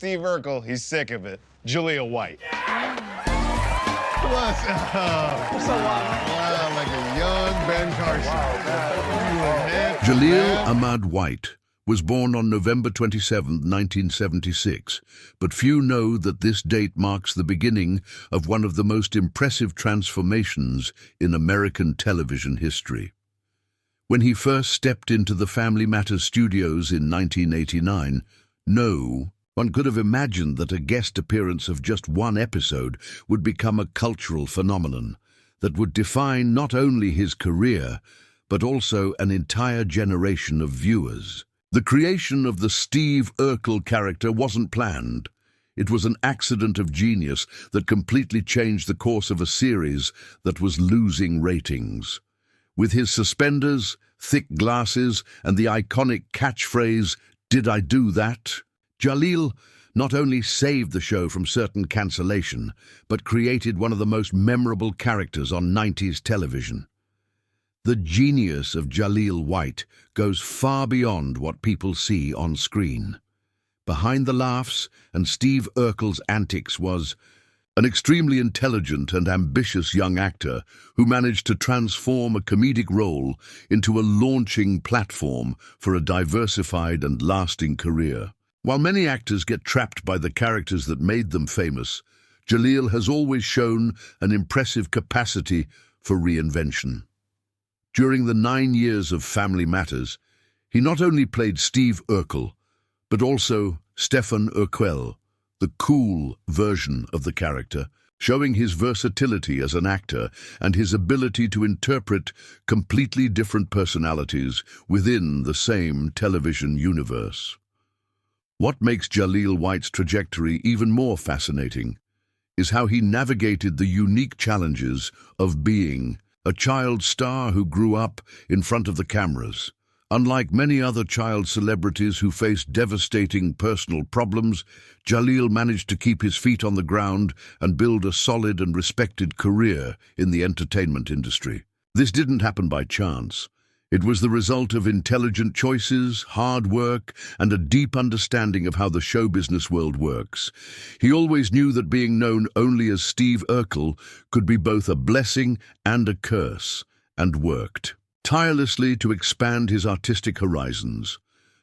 Steve Urkel, he's sick of it. Jaleel White. What's up? What's up, Wow, like a young Ben Carson. Jaleel Ahmad White was born on November 27, 1976, but few know that this date marks the beginning of one of the most impressive transformations in American television history. When he first stepped into the Family Matters studios in 1989, no one could have imagined that a guest appearance of just one episode would become a cultural phenomenon that would define not only his career, but also an entire generation of viewers. The creation of the Steve Urkel character wasn't planned. It was an accident of genius that completely changed the course of a series that was losing ratings. With his suspenders, thick glasses, and the iconic catchphrase, "Did I do that?" Jaleel not only saved the show from certain cancellation, but created one of the most memorable characters on 90s television. The genius of Jaleel White goes far beyond what people see on screen. Behind the laughs and Steve Urkel's antics was an extremely intelligent and ambitious young actor who managed to transform a comedic role into a launching platform for a diversified and lasting career. While many actors get trapped by the characters that made them famous, Jaleel has always shown an impressive capacity for reinvention. During the 9 years of Family Matters, he not only played Steve Urkel, but also Stephen Urkel, the cool version of the character, showing his versatility as an actor and his ability to interpret completely different personalities within the same television universe. What makes Jaleel White's trajectory even more fascinating is how he navigated the unique challenges of being a child star who grew up in front of the cameras. Unlike many other child celebrities who faced devastating personal problems, Jaleel managed to keep his feet on the ground and build a solid and respected career in the entertainment industry. This didn't happen by chance. It was the result of intelligent choices, hard work, and a deep understanding of how the show business world works. He always knew that being known only as Steve Urkel could be both a blessing and a curse, and worked tirelessly to expand his artistic horizons.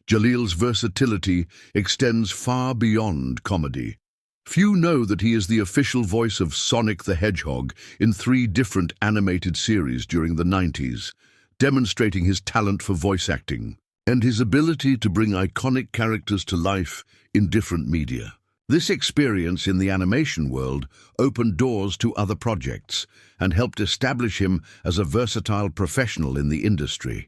Jaleel's versatility extends far beyond comedy. Few know that he is the official voice of Sonic the Hedgehog in 3 different animated series during the 90s, demonstrating his talent for voice acting and his ability to bring iconic characters to life in different media. This experience in the animation world opened doors to other projects and helped establish him as a versatile professional in the industry.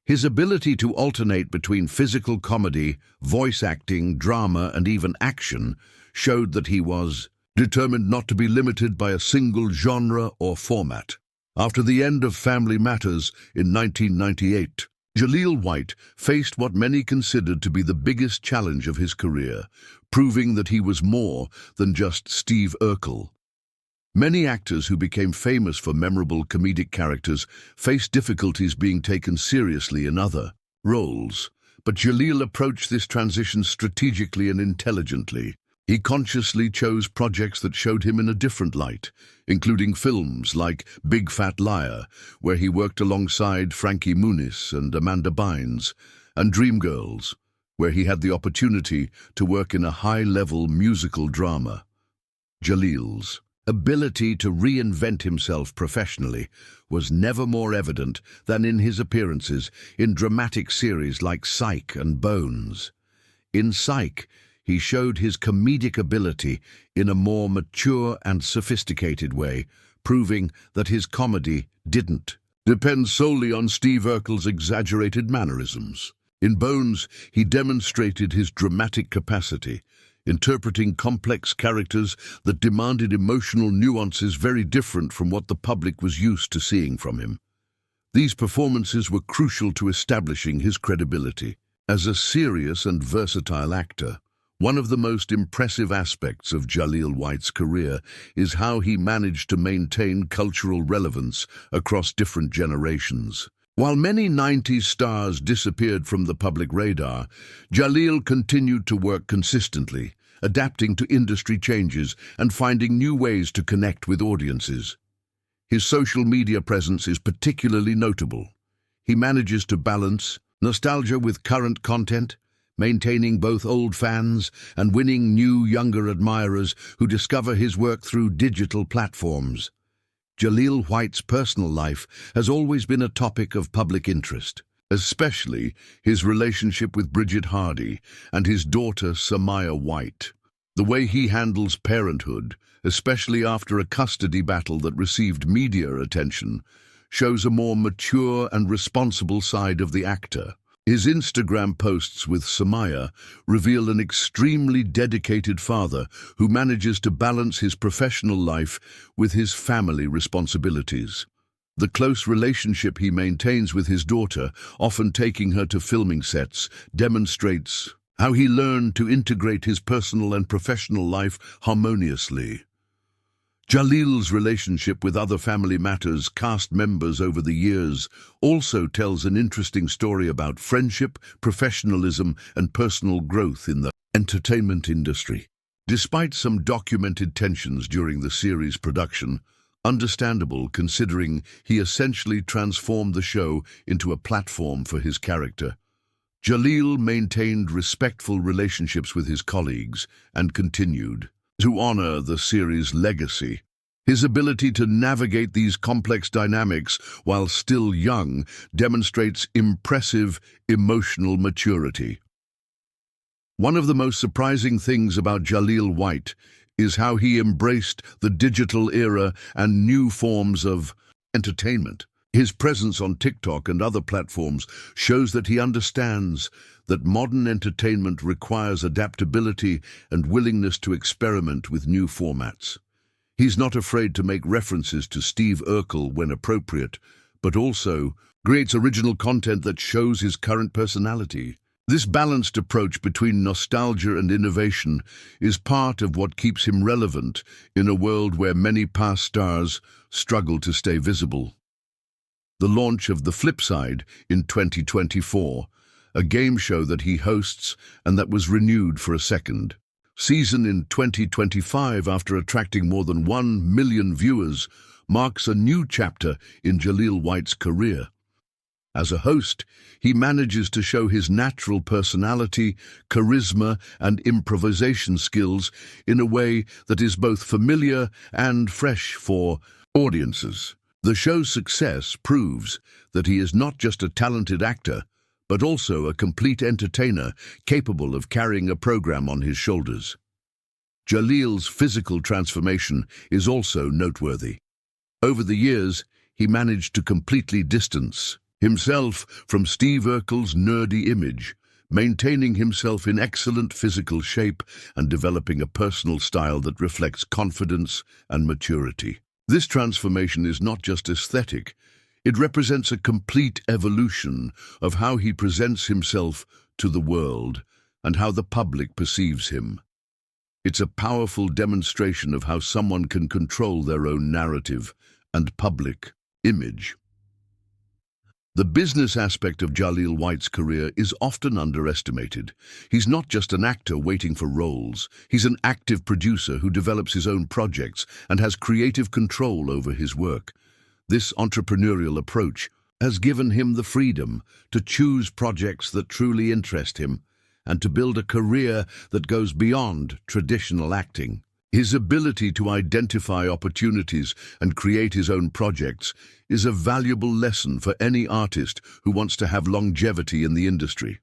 His ability to alternate between physical comedy, voice acting, drama, and even action showed that he was determined not to be limited by a single genre or format. After the end of Family Matters in 1998, Jaleel White faced what many considered to be the biggest challenge of his career, proving that he was more than just Steve Urkel. Many actors who became famous for memorable comedic characters faced difficulties being taken seriously in other roles, but Jaleel approached this transition strategically and intelligently. He consciously chose projects that showed him in a different light, including films like Big Fat Liar, where he worked alongside Frankie Muniz and Amanda Bynes, and Dreamgirls, where he had the opportunity to work in a high-level musical drama. Jaleel's ability to reinvent himself professionally was never more evident than in his appearances in dramatic series like Psych and Bones. In Psych, he showed his comedic ability in a more mature and sophisticated way, proving that his comedy didn't depend solely on Steve Urkel's exaggerated mannerisms. In Bones, he demonstrated his dramatic capacity, interpreting complex characters that demanded emotional nuances very different from what the public was used to seeing from him. These performances were crucial to establishing his credibility. As a serious and versatile actor, one of the most impressive aspects of Jaleel White's career is how he managed to maintain cultural relevance across different generations. While many 90s stars disappeared from the public radar, Jaleel continued to work consistently, adapting to industry changes and finding new ways to connect with audiences. His social media presence is particularly notable. He manages to balance nostalgia with current content, maintaining both old fans and winning new, younger admirers who discover his work through digital platforms. Jaleel White's personal life has always been a topic of public interest, especially his relationship with Bridget Hardy and his daughter Samaya White. The way he handles parenthood, especially after a custody battle that received media attention, shows a more mature and responsible side of the actor. His Instagram posts with Samaya reveal an extremely dedicated father who manages to balance his professional life with his family responsibilities. The close relationship he maintains with his daughter, often taking her to filming sets, demonstrates how he learned to integrate his personal and professional life harmoniously. Jaleel's relationship with other Family Matters cast members over the years also tells an interesting story about friendship, professionalism, and personal growth in the entertainment industry. Despite some documented tensions during the series' production, understandable considering he essentially transformed the show into a platform for his character, Jaleel maintained respectful relationships with his colleagues and continued to honor the series' legacy. His ability to navigate these complex dynamics while still young demonstrates impressive emotional maturity. One of the most surprising things about Jaleel White is how he embraced the digital era and new forms of entertainment. His presence on TikTok and other platforms shows that he understands that modern entertainment requires adaptability and willingness to experiment with new formats. He's not afraid to make references to Steve Urkel when appropriate, but also creates original content that shows his current personality. This balanced approach between nostalgia and innovation is part of what keeps him relevant in a world where many past stars struggle to stay visible. The launch of The Flip Side in 2024, a game show that he hosts and that was renewed for a second season in 2025 after attracting more than 1 million viewers, marks a new chapter in Jaleel White's career. As a host, he manages to show his natural personality, charisma, and improvisation skills in a way that is both familiar and fresh for audiences. The show's success proves that he is not just a talented actor, but also a complete entertainer capable of carrying a program on his shoulders. Jaleel's physical transformation is also noteworthy. Over the years, he managed to completely distance himself from Steve Urkel's nerdy image, maintaining himself in excellent physical shape and developing a personal style that reflects confidence and maturity. This transformation is not just aesthetic, it represents a complete evolution of how he presents himself to the world and how the public perceives him. It's a powerful demonstration of how someone can control their own narrative and public image. The business aspect of Jaleel White's career is often underestimated. He's not just an actor waiting for roles. He's an active producer who develops his own projects and has creative control over his work. This entrepreneurial approach has given him the freedom to choose projects that truly interest him and to build a career that goes beyond traditional acting. His ability to identify opportunities and create his own projects is a valuable lesson for any artist who wants to have longevity in the industry.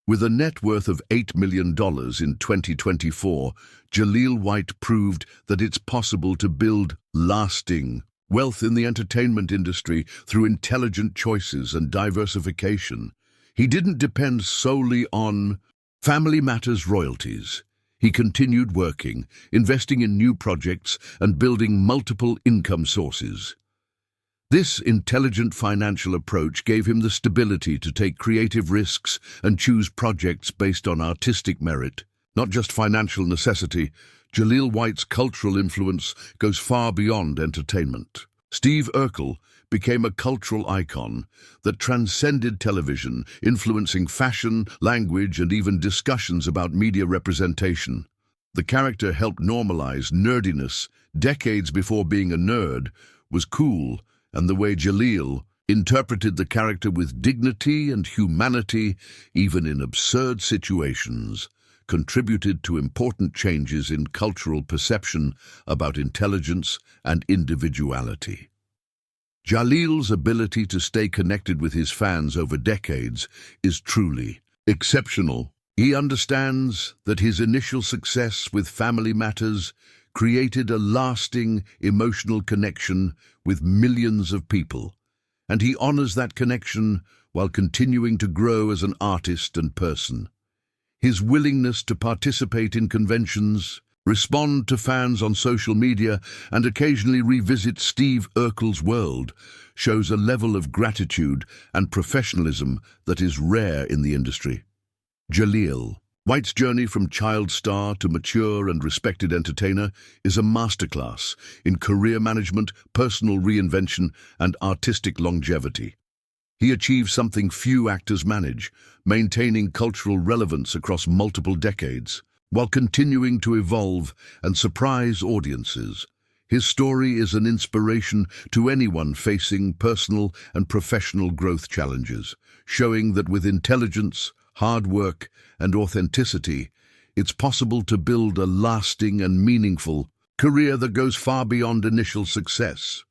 With a net worth of $8 million in 2024, Jaleel White proved that it's possible to build lasting wealth in the entertainment industry through intelligent choices and diversification. He didn't depend solely on Family Matters royalties. He continued working, investing in new projects and building multiple income sources. This intelligent financial approach gave him the stability to take creative risks and choose projects based on artistic merit, not just financial necessity. Jaleel White's cultural influence goes far beyond entertainment. Steve Urkel, became a cultural icon that transcended television, influencing fashion, language, and even discussions about media representation. The character helped normalize nerdiness decades before being a nerd was cool, and the way Jaleel interpreted the character with dignity and humanity, even in absurd situations, contributed to important changes in cultural perception about intelligence and individuality. Jaleel's ability to stay connected with his fans over decades is truly exceptional. He understands that his initial success with Family Matters created a lasting emotional connection with millions of people, and he honors that connection while continuing to grow as an artist and person. His willingness to participate in conventions, respond to fans on social media, and occasionally revisit Steve Urkel's world shows a level of gratitude and professionalism that is rare in the industry. Jaleel White's journey from child star to mature and respected entertainer is a masterclass in career management, personal reinvention, and artistic longevity. He achieved something few actors manage, maintaining cultural relevance across multiple decades, while continuing to evolve and surprise audiences. His story is an inspiration to anyone facing personal and professional growth challenges, showing that with intelligence, hard work, and authenticity, it's possible to build a lasting and meaningful career that goes far beyond initial success.